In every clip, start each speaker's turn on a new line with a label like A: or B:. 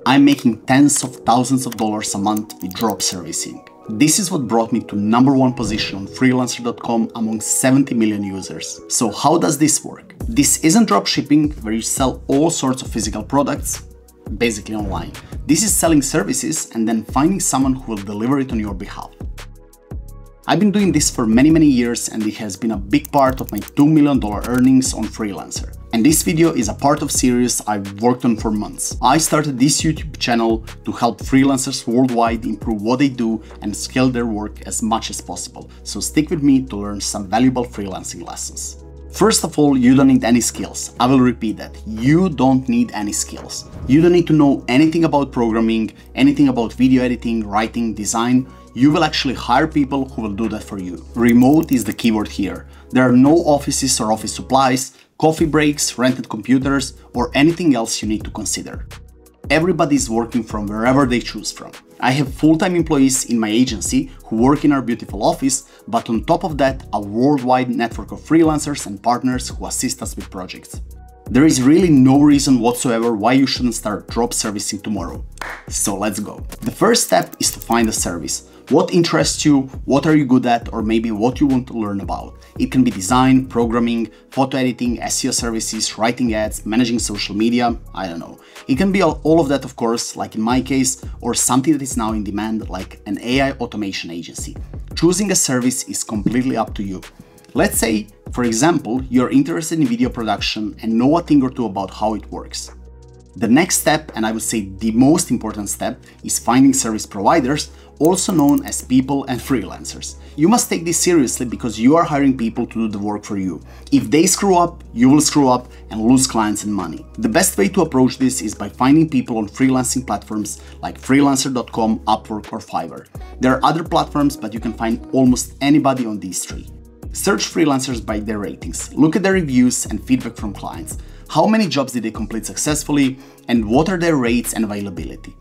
A: I'm making tens of thousands of dollars a month with drop servicing. This is what brought me to #1 position on Freelancer.com among 70 million users. So how does this work? This isn't drop shipping where you sell all sorts of physical products, basically online. This is selling services and then finding someone who will deliver it on your behalf. I've been doing this for many years and it has been a big part of my $2 million earnings on Freelancer. And this video is a part of series I've worked on for months. I started this YouTube channel to help freelancers worldwide improve what they do and scale their work as much as possible. So stick with me to learn some valuable freelancing lessons. First of all, you don't need any skills. I will repeat that. You don't need any skills. You don't need to know anything about programming, anything about video editing, writing, design. You will actually hire people who will do that for you. Remote is the keyword here. There are no offices or office supplies, coffee breaks, rented computers, or anything else you need to consider. Everybody is working from wherever they choose from. I have full-time employees in my agency who work in our beautiful office, but on top of that, a worldwide network of freelancers and partners who assist us with projects. There is really no reason whatsoever why you shouldn't start drop servicing tomorrow. So let's go. The first step is to find a service. What interests you, what are you good at, or maybe what you want to learn about. It can be design, programming, photo editing, SEO services, writing ads, managing social media, I don't know. It can be all of that, of course, like in my case, or something that is now in demand, like an AI automation agency. Choosing a service is completely up to you. Let's say, for example, you're interested in video production and know a thing or two about how it works. The next step, and I would say the most important step, is finding service providers, also known as people and freelancers. You must take this seriously because you are hiring people to do the work for you. If they screw up, you will screw up and lose clients and money. The best way to approach this is by finding people on freelancing platforms like Freelancer.com, Upwork, or Fiverr. There are other platforms, but you can find almost anybody on these three. Search freelancers by their ratings, look at their reviews and feedback from clients. How many jobs did they complete successfully, and what are their rates and availability?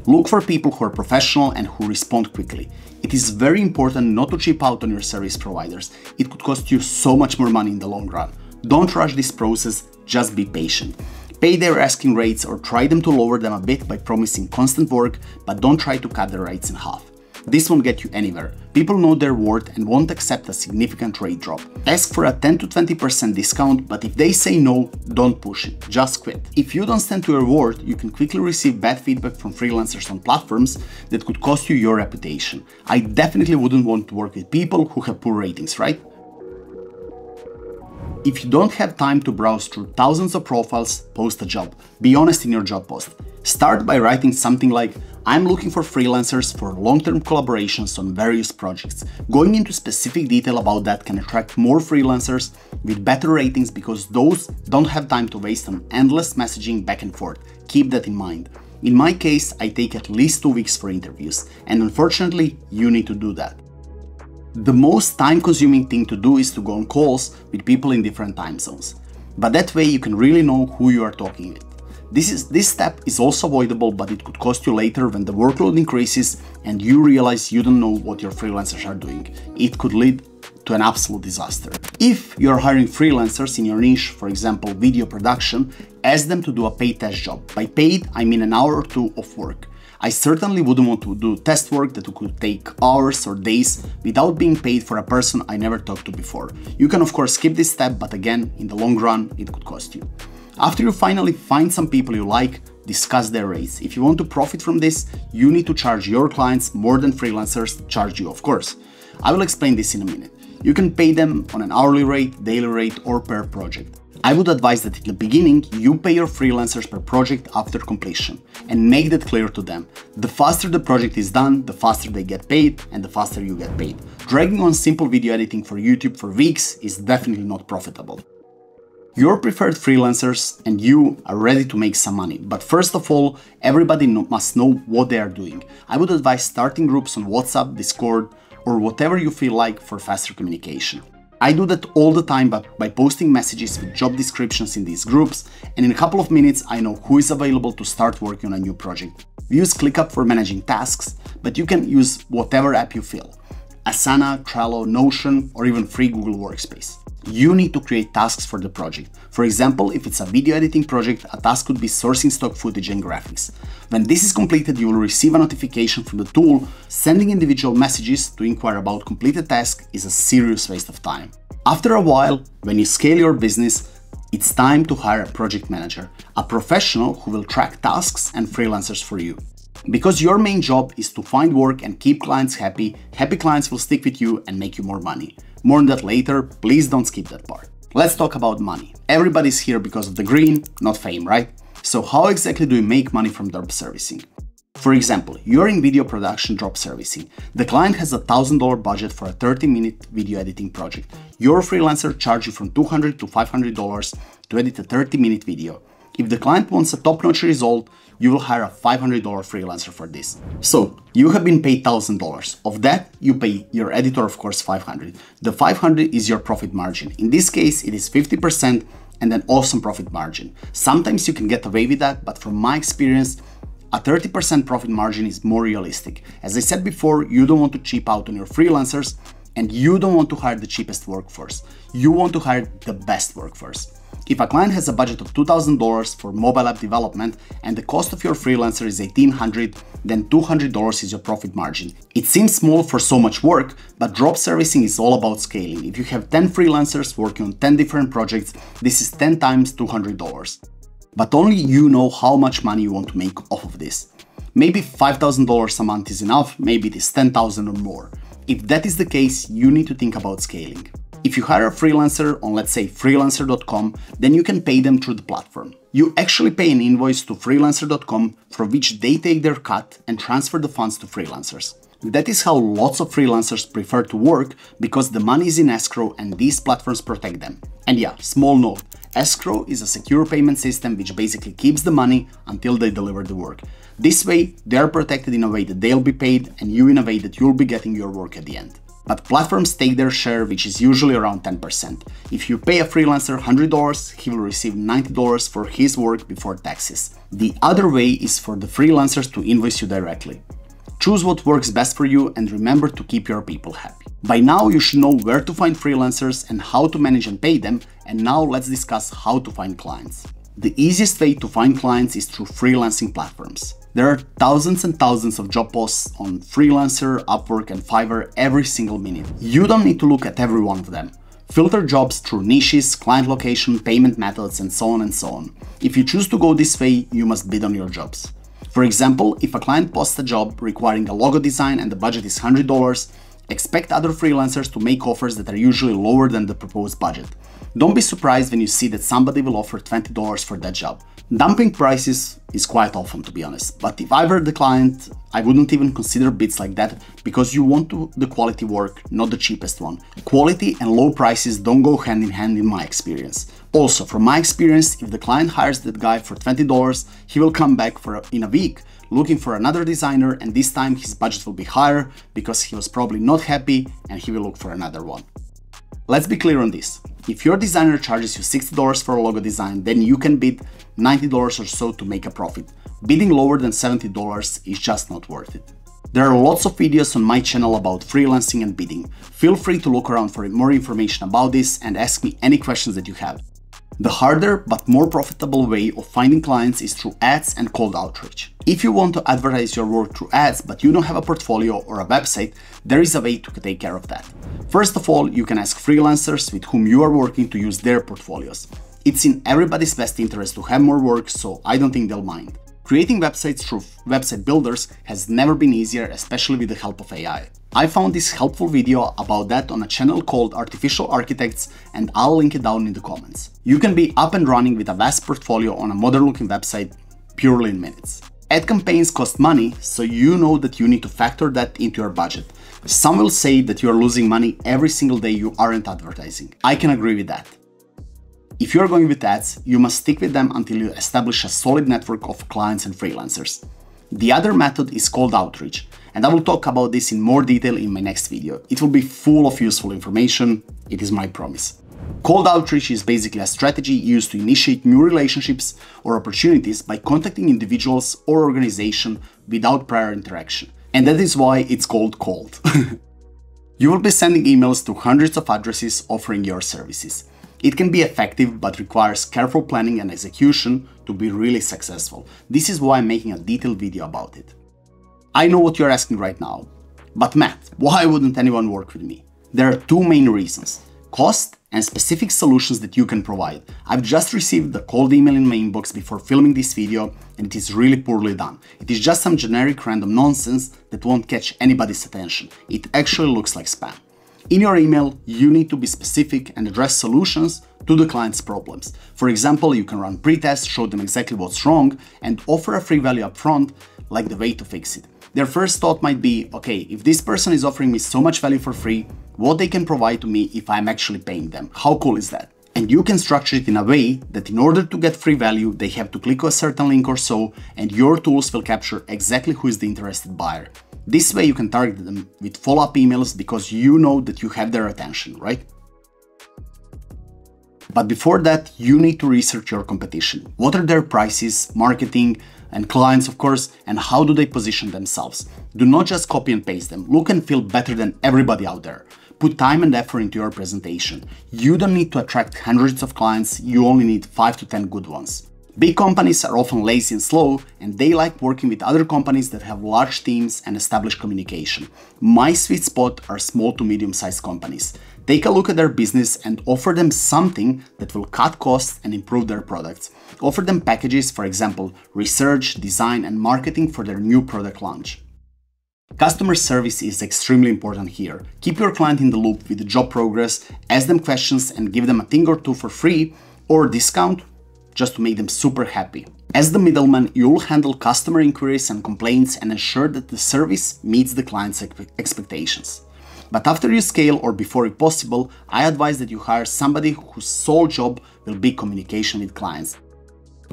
A: Look for people who are professional and who respond quickly. It is very important not to cheap out on your service providers. It could cost you so much more money in the long run. Don't rush this process, just be patient. Pay their asking rates or try them to lower them a bit by promising constant work, but don't try to cut the rates in half. This won't get you anywhere. People know their worth and won't accept a significant rate drop. Ask for a 10 to 20% discount, but if they say no, don't push it, just quit. If you don't stand to your word, you can quickly receive bad feedback from freelancers on platforms that could cost you your reputation. I definitely wouldn't want to work with people who have poor ratings, right? If you don't have time to browse through thousands of profiles, post a job. Be honest in your job post. Start by writing something like, I'm looking for freelancers for long-term collaborations on various projects. Going into specific detail about that can attract more freelancers with better ratings because those don't have time to waste on endless messaging back and forth. Keep that in mind. In my case, I take at least 2 weeks for interviews, and unfortunately, you need to do that. The most time-consuming thing to do is to go on calls with people in different time zones. But that way you can really know who you are talking with. This step is also avoidable, but it could cost you later when the workload increases and you realize you don't know what your freelancers are doing. It could lead to an absolute disaster. If you're hiring freelancers in your niche, for example, video production, ask them to do a paid test job. By paid, I mean an hour or two of work. I certainly wouldn't want to do test work that could take hours or days without being paid for a person I never talked to before. You can of course skip this step, but again, in the long run, it could cost you. After you finally find some people you like, discuss their rates. If you want to profit from this, you need to charge your clients more than freelancers charge you, of course. I will explain this in a minute. You can pay them on an hourly rate, daily rate, or per project. I would advise that in the beginning, you pay your freelancers per project after completion and make that clear to them. The faster the project is done, the faster they get paid and the faster you get paid. Dragging on simple video editing for YouTube for weeks is definitely not profitable. Your preferred freelancers and you are ready to make some money, but first of all, everybody must know what they are doing. I would advise starting groups on WhatsApp, Discord, or whatever you feel like for faster communication. I do that all the time by posting messages with job descriptions in these groups, and in a couple of minutes I know who is available to start working on a new project. We use ClickUp for managing tasks, but you can use whatever app you feel. Asana, Trello, Notion, or even free Google Workspace. You need to create tasks for the project. For example, if it's a video editing project, a task could be sourcing stock footage and graphics. When this is completed, you will receive a notification from the tool. Sending individual messages to inquire about completed tasks is a serious waste of time. After a while, when you scale your business, it's time to hire a project manager, a professional who will track tasks and freelancers for you. Because your main job is to find work and keep clients happy, happy clients will stick with you and make you more money. More on that later, please don't skip that part. Let's talk about money. Everybody's here because of the green, not fame, right? So how exactly do you make money from drop servicing? For example, you're in video production drop servicing. The client has a $1,000 budget for a 30-minute video editing project. Your freelancer charges you from $200 to $500 to edit a 30-minute video. If the client wants a top-notch result, you will hire a $500 freelancer for this. So you have been paid $1,000. Of that, you pay your editor, of course, $500. The $500 is your profit margin. In this case, it is 50% and an awesome profit margin. Sometimes you can get away with that, but from my experience, a 30% profit margin is more realistic. As I said before, you don't want to cheap out on your freelancers and you don't want to hire the cheapest workforce. You want to hire the best workforce. If a client has a budget of $2,000 for mobile app development and the cost of your freelancer is $1,800, then $200 is your profit margin. It seems small for so much work, but drop servicing is all about scaling. If you have 10 freelancers working on 10 different projects, this is 10 times $200. But only you know how much money you want to make off of this. Maybe $5,000 a month is enough, maybe it is $10,000 or more. If that is the case, you need to think about scaling. If you hire a freelancer on, let's say, Freelancer.com, then you can pay them through the platform. You actually pay an invoice to Freelancer.com from which they take their cut and transfer the funds to freelancers. That is how lots of freelancers prefer to work because the money is in escrow and these platforms protect them. And yeah, small note, escrow is a secure payment system which basically keeps the money until they deliver the work. This way, they are protected in a way that they'll be paid and you in a way that you'll be getting your work at the end. But platforms take their share, which is usually around 10%. If you pay a freelancer $100, he will receive $90 for his work before taxes. The other way is for the freelancers to invoice you directly. Choose what works best for you and remember to keep your people happy. By now you should know where to find freelancers and how to manage and pay them, and now let's discuss how to find clients. The easiest way to find clients is through freelancing platforms. There are thousands and thousands of job posts on Freelancer, Upwork and Fiverr every single minute. You don't need to look at every one of them. Filter jobs through niches, client location, payment methods and so on and so on. If you choose to go this way, you must bid on your jobs. For example, if a client posts a job requiring a logo design and the budget is $100, expect other freelancers to make offers that are usually lower than the proposed budget. Don't be surprised when you see that somebody will offer $20 for that job. Dumping prices is quite often, to be honest, but if I were the client, I wouldn't even consider bids like that because you want the quality work, not the cheapest one. Quality and low prices don't go hand in hand in my experience. Also, from my experience, if the client hires that guy for $20, he will come back in a week looking for another designer, and this time his budget will be higher because he was probably not happy and he will look for another one. Let's be clear on this. If your designer charges you $60 for a logo design, then you can bid $90 or so to make a profit. Bidding lower than $70 is just not worth it. There are lots of videos on my channel about freelancing and bidding. Feel free to look around for more information about this and ask me any questions that you have. The harder but more profitable way of finding clients is through ads and cold outreach. If you want to advertise your work through ads but you don't have a portfolio or a website, there is a way to take care of that. First of all, you can ask freelancers with whom you are working to use their portfolios. It's in everybody's best interest to have more work, so I don't think they'll mind. Creating websites through website builders has never been easier, especially with the help of AI. I found this helpful video about that on a channel called Artificial Architects, and I'll link it down in the comments. You can be up and running with a vast portfolio on a modern looking website purely in minutes. Ad campaigns cost money, so you know that you need to factor that into your budget. Some will say that you are losing money every single day you aren't advertising. I can agree with that. If you are going with ads, you must stick with them until you establish a solid network of clients and freelancers. The other method is cold outreach, and I will talk about this in more detail in my next video. It will be full of useful information, it is my promise. Cold outreach is basically a strategy used to initiate new relationships or opportunities by contacting individuals or organizations without prior interaction. And that is why it's called cold. You will be sending emails to hundreds of addresses offering your services. It can be effective but requires careful planning and execution to be really successful. This is why I'm making a detailed video about it. I know what you're asking right now, but Matt, why wouldn't anyone work with me? There are two main reasons: cost and specific solutions that you can provide. I've just received the cold email in my inbox before filming this video, and it is really poorly done. It is just some generic random nonsense that won't catch anybody's attention. It actually looks like spam. In your email, you need to be specific and address solutions to the client's problems. For example, you can run pre-tests, show them exactly what's wrong, and offer a free value upfront, like the way to fix it. Their first thought might be, okay, if this person is offering me so much value for free, what they can provide to me if I'm actually paying them? How cool is that? And you can structure it in a way that in order to get free value, they have to click a certain link or so, and your tools will capture exactly who is the interested buyer. This way you can target them with follow-up emails because you know that you have their attention, right? But before that, you need to research your competition. What are their prices, marketing, and clients, of course, and how do they position themselves? Do not just copy and paste them. Look and feel better than everybody out there. Put time and effort into your presentation. You don't need to attract hundreds of clients, you only need 5 to 10 good ones. Big companies are often lazy and slow, and they like working with other companies that have large teams and established communication. My sweet spot are small to medium-sized companies. Take a look at their business and offer them something that will cut costs and improve their products. Offer them packages, for example, research, design, and marketing for their new product launch. Customer service is extremely important here. Keep your client in the loop with the job progress, ask them questions, and give them a thing or two for free or discount just to make them super happy. As the middleman, you'll handle customer inquiries and complaints and ensure that the service meets the client's expectations. But after you scale or before it's possible, I advise that you hire somebody whose sole job will be communication with clients.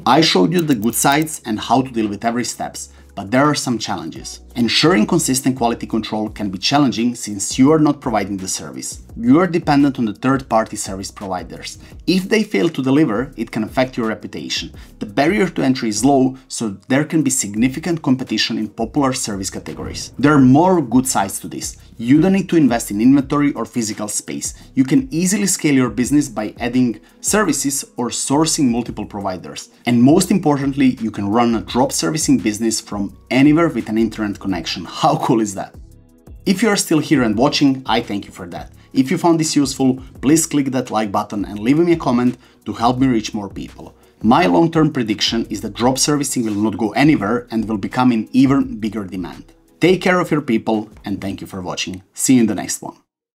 A: I showed you the good sides and how to deal with every steps, but there are some challenges. Ensuring consistent quality control can be challenging since you are not providing the service. You are dependent on the third-party service providers. If they fail to deliver, it can affect your reputation. The barrier to entry is low, so there can be significant competition in popular service categories. There are more good sides to this. You don't need to invest in inventory or physical space. You can easily scale your business by adding services or sourcing multiple providers. And most importantly, you can run a drop servicing business from anywhere with an internet connection. How cool is that? If you are still here and watching, I thank you for that. If you found this useful, please click that like button and leave me a comment to help me reach more people. My long-term prediction is that drop servicing will not go anywhere and will become in even bigger demand. Take care of your people and thank you for watching. See you in the next one.